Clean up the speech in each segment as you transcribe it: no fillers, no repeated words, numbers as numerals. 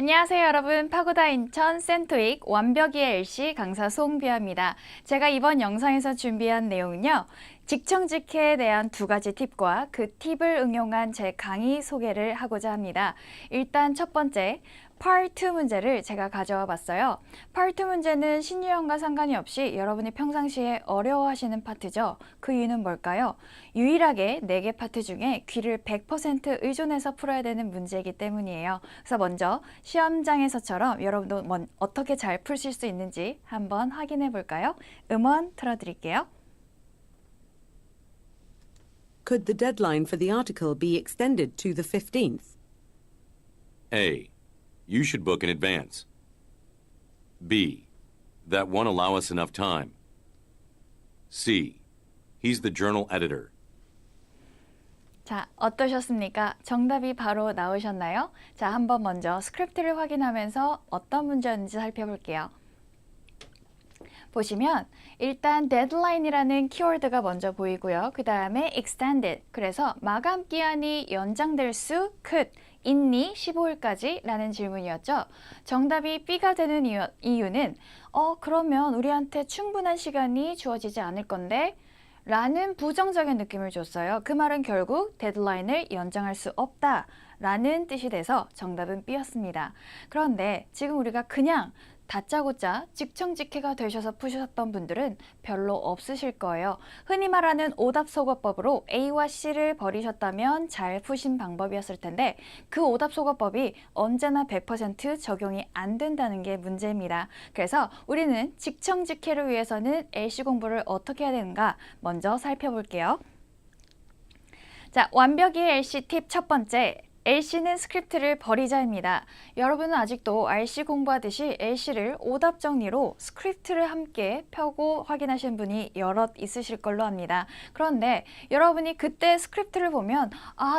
안녕하세요 여러분. 파고다 인천 센토익 완벽이의 LC 강사 송비아입니다. 제가 이번 영상에서 준비한 내용은요. 직청직해에 대한 두 가지 팁과 그 팁을 응용한 제 강의 소개를 하고자 합니다. 일단 첫 번째, Part 2 문제를 제가 가져와 봤어요. Part 2 문제는 신유형과 상관이 없이 여러분이 평상시에 어려워하시는 파트죠. 그 이유는 뭘까요? 유일하게 4개 파트 중에 귀를 100% 의존해서 풀어야 되는 문제이기 때문이에요. 그래서 먼저 시험장에서처럼 여러분도 어떻게 잘 푸실 수 있는지 한번 확인해 볼까요? 음원 틀어드릴게요. Could the deadline for the article be extended to the 15th? A. You should book in advance. B. That won't allow us enough time. C. He's the journal editor. 자, 어떠셨습니까? 정답이 바로 나오셨나요? 자, 한번 먼저 스크립트를 확인하면서 어떤 문제였는지 살펴볼게요. 보시면 일단 deadline이라는 키워드가 먼저 보이고요. 그 다음에 extended, 그래서 마감 기한이 연장될 수 있니? 15일까지? 라는 질문이었죠. 정답이 B가 되는 이유는 그러면 우리한테 충분한 시간이 주어지지 않을 건데 라는 부정적인 느낌을 줬어요. 그 말은 결국 데드라인을 연장할 수 없다 라는 뜻이 돼서 정답은 B였습니다. 그런데 지금 우리가 그냥 다짜고짜 직청직해가 되셔서 푸셨던 분들은 별로 없으실 거예요. 흔히 말하는 오답속어법으로 A와 C를 버리셨다면 잘 푸신 방법이었을 텐데 그 오답속어법이 언제나 100% 적용이 안 된다는 게 문제입니다. 그래서 우리는 직청직해를 위해서는 LC 공부를 어떻게 해야 되는가 먼저 살펴볼게요. 자, 완벽의 LC 팁 첫 번째. LC는 스크립트를 버리자입니다. 여러분은 아직도 RC 공부하듯이 LC를 오답 정리로 스크립트를 함께 펴고 확인하신 분이 여럿 있으실 걸로 합니다. 그런데 여러분이 그때 스크립트를 보면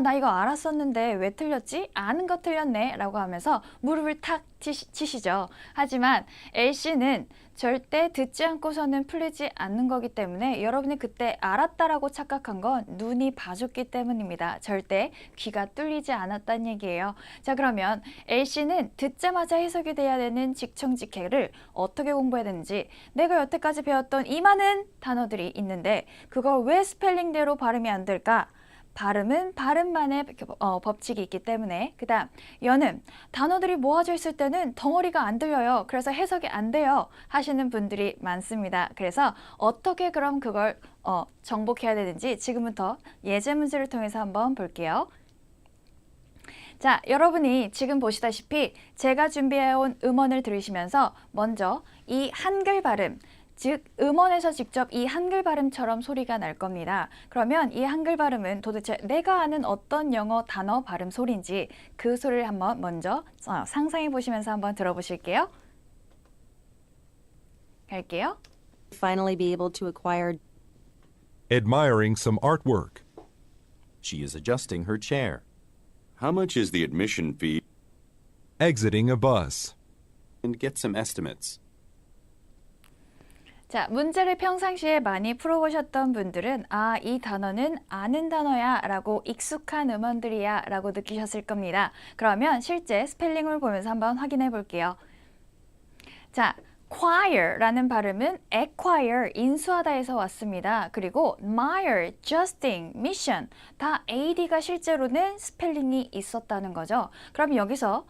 나 이거 알았었는데 왜 틀렸지? 아는 거 틀렸네 라고 하면서 무릎을 탁 치시죠. 하지만 LC는 절대 듣지 않고서는 풀리지 않는 거기 때문에 여러분이 그때 알았다라고 착각한 건 눈이 봐줬기 때문입니다. 절대 귀가 뚫리지 않았다는 얘기예요. 자, 그러면 LC는 듣자마자 해석이 돼야 되는 직청직해를 어떻게 공부해야 되는지, 내가 여태까지 배웠던 이 많은 단어들이 있는데 그걸 왜 스펠링대로 발음이 안 될까? 발음은 발음만의 법칙이 있기 때문에. 그 다음 연음, 단어들이 모아져 있을 때는 덩어리가 안 들려요. 그래서 해석이 안 돼요 하시는 분들이 많습니다. 그래서 어떻게 그럼 그걸 정복해야 되는지 지금부터 예제 문제를 통해서 한번 볼게요. 자, 여러분이 지금 보시다시피 제가 준비해온 음원을 들으시면서 먼저 이 한글 발음, 즉 음원에서 직접 이 한글 발음처럼 소리가 날 겁니다. 그러면 이 한글 발음은 도대체 내가 아는 어떤 영어 단어 발음 소리인지 그 소리를 한번 먼저 상상해 보시면서 한번 들어보실게요. 갈게요. Finally be able to acquire. Admiring some artwork. She is adjusting her chair. How much is the admission fee? Exiting a bus. And get some estimates. 자, 문제를 평상시에 많이 풀어보셨던 분들은 이 단어는 아는 단어야 라고 익숙한 음원들이야 라고 느끼셨을 겁니다. 그러면 실제 스펠링을 보면서 한번 확인해 볼게요. 자, choir라는 발음은 acquire, 인수하다에서 왔습니다. 그리고 admire, adjusting, mission 다 AD가 실제로는 스펠링이 있었다는 거죠. 그럼 여기서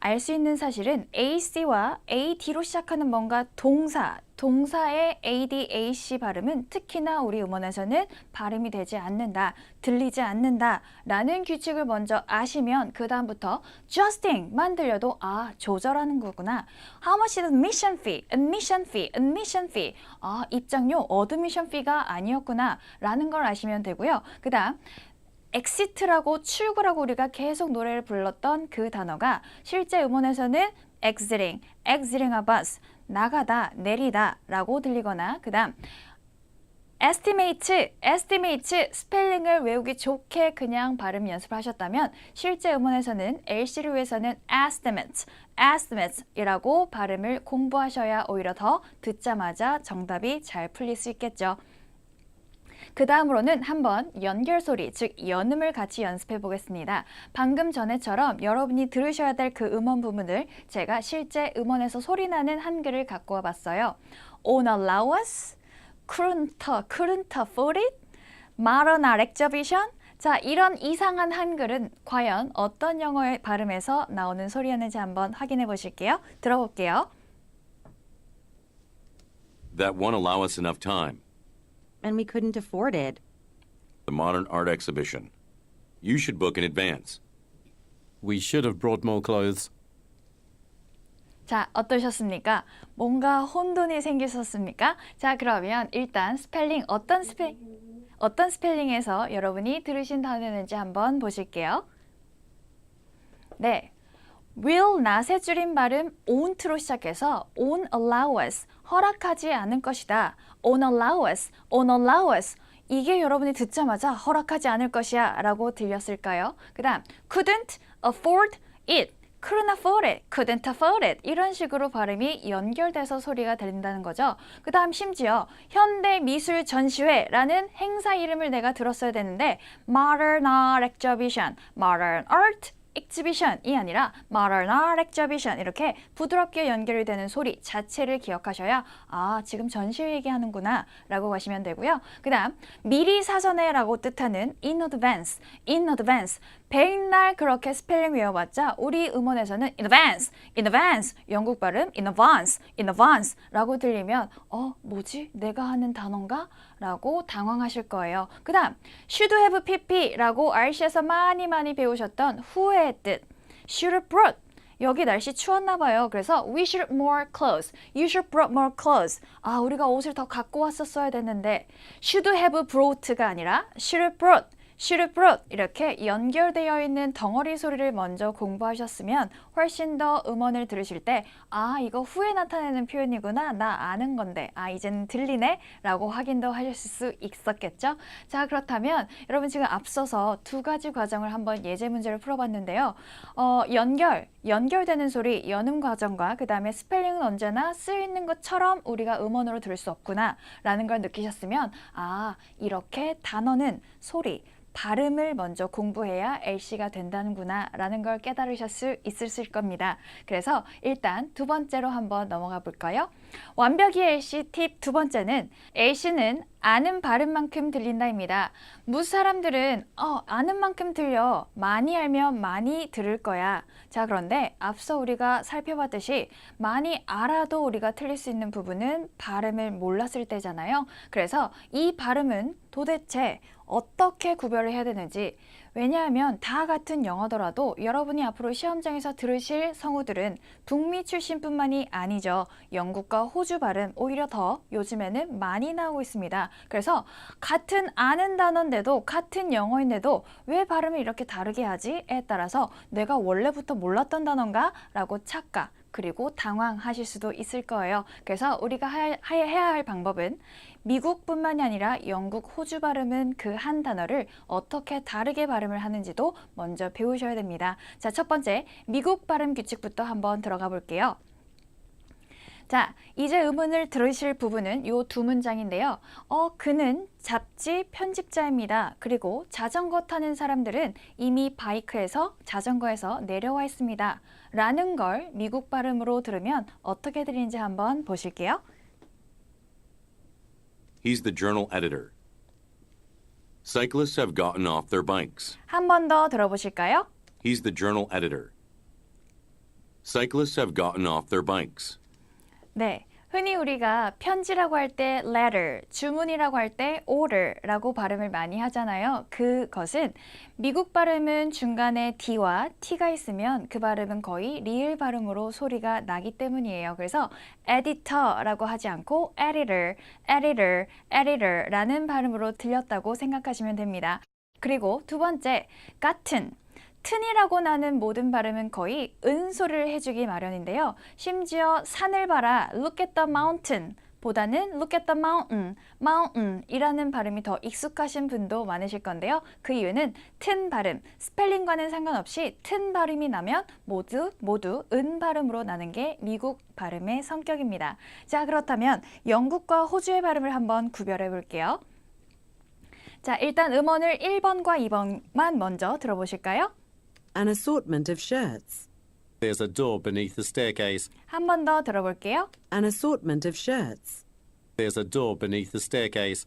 알 수 있는 사실은 AC와 AD로 시작하는 뭔가 동사의 AD, AC 발음은 특히나 우리 음원에서는 발음이 되지 않는다, 들리지 않는다 라는 규칙을 먼저 아시면 그 다음부터 adjusting만 들려도 조절하는 거구나. How much is admission fee? Admission fee, admission fee. 입장료, admission fee가 아니었구나 라는 걸 아시면 되고요. 그 다음 exit라고 출구라고 우리가 계속 노래를 불렀던 그 단어가 실제 음원에서는 exiting a bus, 나가다, 내리다 라고 들리거나, 그 다음 estimate 스펠링을 외우기 좋게 그냥 발음 연습을 하셨다면 실제 음원에서는 LC를 위해서는 estimates 이라고 발음을 공부하셔야 오히려 더 듣자마자 정답이 잘 풀릴 수 있겠죠. 그 다음으로는 한번 연결 소리, 즉 연음을 같이 연습해 보겠습니다. 방금 전에처럼 여러분이 들으셔야 될 그 음원 부분을 제가 실제 음원에서 소리나는 한글을 갖고 와봤어요. On allowance, couldn't afford it, 마러나 exhibition. 자, 이런 이상한 한글은 과연 어떤 영어의 발음에서 나오는 소리였는지 한번 확인해 보실게요. 들어볼게요. That won't allow us enough time. And we couldn't afford it. The modern art exhibition. You should book in advance. We should have brought more clothes. 자, 어떠셨습니까? 뭔가 혼돈이 생기셨습니까? 자, 그러면 일단 스펠링 어떤 스펠링에서 여러분이 들으신 단어였는지 한번 보실게요. 네, will not의 줄임 발음 won't로 시작해서 on allow us, 허락하지 않을 것이다. on allow us, on allow us. 이게 여러분이 듣자마자 허락하지 않을 것이야 라고 들렸을까요? 그 다음 couldn't afford it, couldn't afford it, couldn't afford it 이런 식으로 발음이 연결돼서 소리가 들린다는 거죠. 그 다음 심지어 현대미술전시회라는 행사 이름을 내가 들었어야 되는데 Modern Art Exhibition, Modern Art Exhibition이 아니라 Modern Art Exhibition 이렇게 부드럽게 연결이 되는 소리 자체를 기억하셔야 아, 지금 전시회 얘기하는구나 라고 하시면 되고요. 그 다음 미리 사전에 라고 뜻하는 in advance, in advance 백날 그렇게 스펠링 외워봤자 우리 음원에서는 in advance, in advance 영국 발음 in advance, in advance 라고 들리면 뭐지? 내가 하는 단어인가? 라고 당황하실 거예요. 그 다음 should have pp 라고 RC에서 많이 배우셨던 후회의 뜻 should have brought 여기 날씨 추웠나 봐요. 그래서 we should more clothes, you should brought more clothes 아, 우리가 옷을 더 갖고 왔었어야 됐는데 should have brought가 아니라 should have brought should have brought 이렇게 연결되어 있는 덩어리 소리를 먼저 공부하셨으면 훨씬 더 음원을 들으실 때 아, 이거 후에 나타내는 표현이구나. 나 아는 건데. 아, 이제는 들리네. 라고 확인도 하실 수 있었겠죠? 자, 그렇다면 여러분 지금 앞서서 두 가지 과정을 한번 예제 문제를 풀어봤는데요. 연결되는 소리, 연음 과정과 그 다음에 스펠링은 언제나 쓰여있는 것처럼 우리가 음원으로 들을 수 없구나. 라는 걸 느끼셨으면 아, 이렇게 단어는 소리, 발음을 먼저 공부해야 LC가 된다는구나 라는 걸 깨달으실 수 있으실 겁니다. 그래서 일단 두 번째로 한번 넘어가 볼까요? 완벽히 LC 팁 두 번째는 LC는 아는 발음만큼 들린다입니다. 무슨 사람들은 아는 만큼 들려. 많이 알면 많이 들을 거야. 자, 그런데 앞서 우리가 살펴봤듯이 많이 알아도 우리가 틀릴 수 있는 부분은 발음을 몰랐을 때잖아요. 그래서 이 발음은 도대체 어떻게 구별을 해야 되는지 왜냐하면 다 같은 영어더라도 여러분이 앞으로 시험장에서 들으실 성우들은 북미 출신뿐만이 아니죠. 영국과 호주 발음 오히려 더 요즘에는 많이 나오고 있습니다. 그래서 같은 아는 단어인데도 같은 영어인데도 왜 발음을 이렇게 다르게 하지?에 따라서 내가 원래부터 몰랐던 단어인가? 라고 착각 그리고 당황하실 수도 있을 거예요. 그래서 우리가 해야 할 방법은 미국뿐만이 아니라 영국, 호주 발음은 그 한 단어를 어떻게 다르게 발음을 하는지도 먼저 배우셔야 됩니다. 자, 첫 번째 미국 발음 규칙부터 한번 들어가 볼게요. 자, 이제 음원을 들으실 부분은 이 두 문장인데요. 그는 잡지 편집자입니다. 그리고 자전거 타는 사람들은 이미 바이크에서 자전거에서 내려와 있습니다. 라는 걸 미국 발음으로 들으면 어떻게 들리는지 한번 보실게요. He's the journal editor. Cyclists have gotten off their bikes. 한 번 더 들어보실까요? He's the journal editor. Cyclists have gotten off their bikes. 네, 흔히 우리가 편지라고 할 때 letter, 주문이라고 할 때 order라고 발음을 많이 하잖아요. 그것은 미국 발음은 중간에 D와 T가 있으면 그 발음은 거의 리을 발음으로 소리가 나기 때문이에요. 그래서 editor라고 하지 않고 editor라는 발음으로 들렸다고 생각하시면 됩니다. 그리고 두 번째, 같은. 튼이라고 나는 모든 발음은 거의 은소리를 해주기 마련인데요. 심지어 산을 봐라, look at the mountain 보다는 look at the mountain 이라는 발음이 더 익숙하신 분도 많으실 건데요. 그 이유는 튼 발음, 스펠링과는 상관없이 튼 발음이 나면 모두 은 발음으로 나는 게 미국 발음의 성격입니다. 자, 그렇다면 영국과 호주의 발음을 한번 구별해 볼게요. 자, 일단 음원을 1번과 2번만 먼저 들어보실까요? An assortment of shirts. There's a door beneath the staircase. 한 번 더 들어볼게요. An assortment of shirts. There's a door beneath the staircase.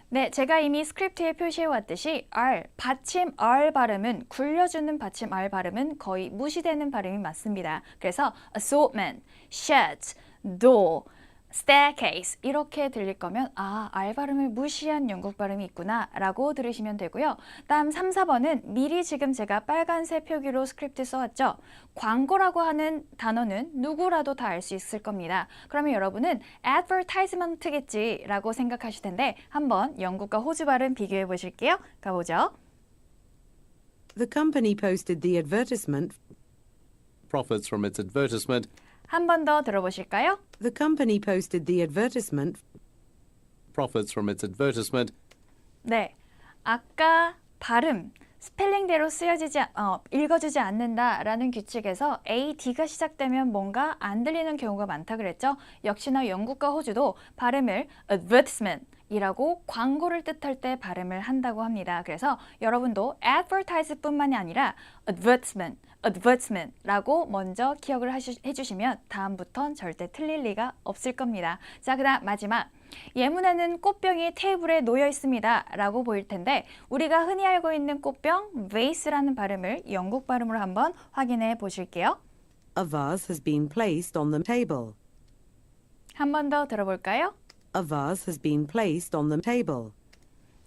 네, 제가 이미 스크립트에 표시해왔듯이 R, 받침 R 발음은 굴려주는 받침 R 발음은 거의 무시되는 발음이 맞습니다. 그래서 assortment, shirts, door, staircase 이렇게 들릴 거면 아, R 발음을 무시한 영국 발음이 있구나 라고 들으시면 되고요. 다음 3, 4번은 미리 지금 제가 빨간색 표기로 스크립트 써왔죠. 광고라고 하는 단어는 누구라도 다 알 수 있을 겁니다. 그러면 여러분은 advertisement겠지 라고 생각하실 텐데 한번 영국과 호주 발음 비교해 보실게요. 가보죠. The company posted the advertisement. Profits from its advertisement. 한 번 더 들어보실까요? The company posted the advertisement. Profits from its advertisement. 네, 아까 발음, 스펠링대로 읽어주지 않는다라는 규칙에서 A, D가 시작되면 뭔가 안 들리는 경우가 많다 그랬죠? 역시나 영국과 호주도 발음을 advertisement 이라고 광고를 뜻할 때 발음을 한다고 합니다. 그래서 여러분도 advertise 뿐만이 아니라 advertisement 라고 먼저 기억을 해주시면 다음부턴 절대 틀릴 리가 없을 겁니다. 자, 그 다음 마지막. 예문에는 꽃병이 테이블에 놓여 있습니다 라고 보일 텐데 우리가 흔히 알고 있는 꽃병 vase라는 발음을 영국 발음으로 한번 확인해 보실게요. A vase has been placed on the table. 한 번 더 들어볼까요? A vase has been placed on the table.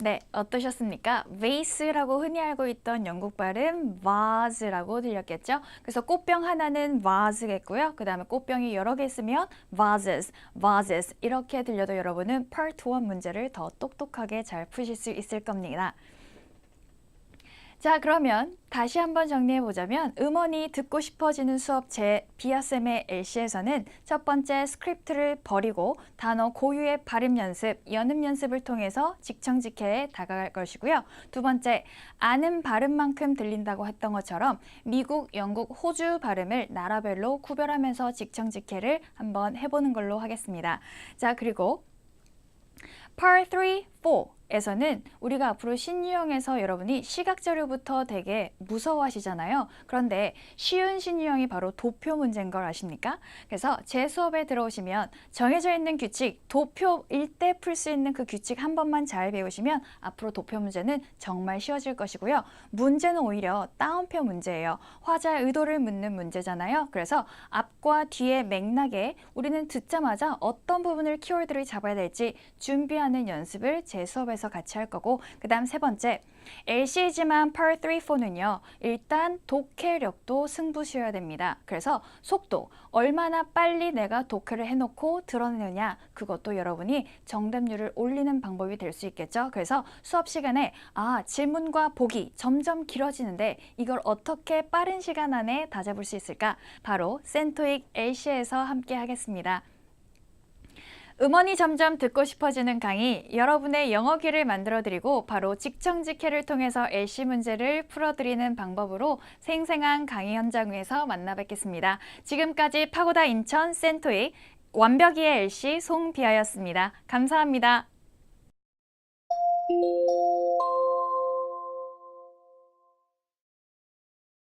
네, 어떠셨습니까? vase라고 흔히 알고 있던 영국 발음 vase라고 들렸겠죠? 그래서 꽃병 하나는 vase겠고요. 그 다음에 꽃병이 여러 개 있으면 vases 이렇게 들려도 여러분은 Part 1 문제를 더 똑똑하게 잘 푸실 수 있을 겁니다. 자, 그러면 다시 한번 정리해 보자면 음원이 듣고 싶어지는 수업 제 비아쌤의 LC에서는 첫 번째 스크립트를 버리고 단어 고유의 발음 연습, 연음 연습을 통해서 직청직해에 다가갈 것이고요. 두 번째, 아는 발음만큼 들린다고 했던 것처럼 미국, 영국, 호주 발음을 나라별로 구별하면서 직청직해를 한번 해보는 걸로 하겠습니다. 자, 그리고 Part 3, 4에서는 우리가 앞으로 신유형에서 여러분이 시각자료부터 되게 무서워하시잖아요. 그런데 쉬운 신유형이 바로 도표 문제인 걸 아십니까? 그래서 제 수업에 들어오시면 정해져 있는 규칙, 도표일 때 풀 수 있는 그 규칙 한 번만 잘 배우시면 앞으로 도표 문제는 정말 쉬워질 것이고요. 문제는 오히려 따옴표 문제예요. 화자의 의도를 묻는 문제잖아요. 그래서 앞과 뒤의 맥락에 우리는 듣자마자 어떤 부분을 키워드를 잡아야 될지 준비하는 연습을 제 수업에서 같이 할 거고 그 다음 세 번째 LC이지만 Part 3, 4는요. 일단 독해력도 승부시어야 됩니다. 그래서 속도, 얼마나 빨리 내가 독해를 해놓고 드러내느냐 그것도 여러분이 정답률을 올리는 방법이 될 수 있겠죠. 그래서 수업 시간에 질문과 보기 점점 길어지는데 이걸 어떻게 빠른 시간 안에 다 잡을 수 있을까? 바로 센토익 LC에서 함께 하겠습니다. 음원이 점점 듣고 싶어지는 강의, 여러분의 영어기를 만들어드리고 바로 직청직해를 통해서 LC 문제를 풀어드리는 방법으로 생생한 강의 현장 위에서 만나 뵙겠습니다. 지금까지 파고다 인천 센토익 완벽이의 LC 송비아였습니다. 감사합니다.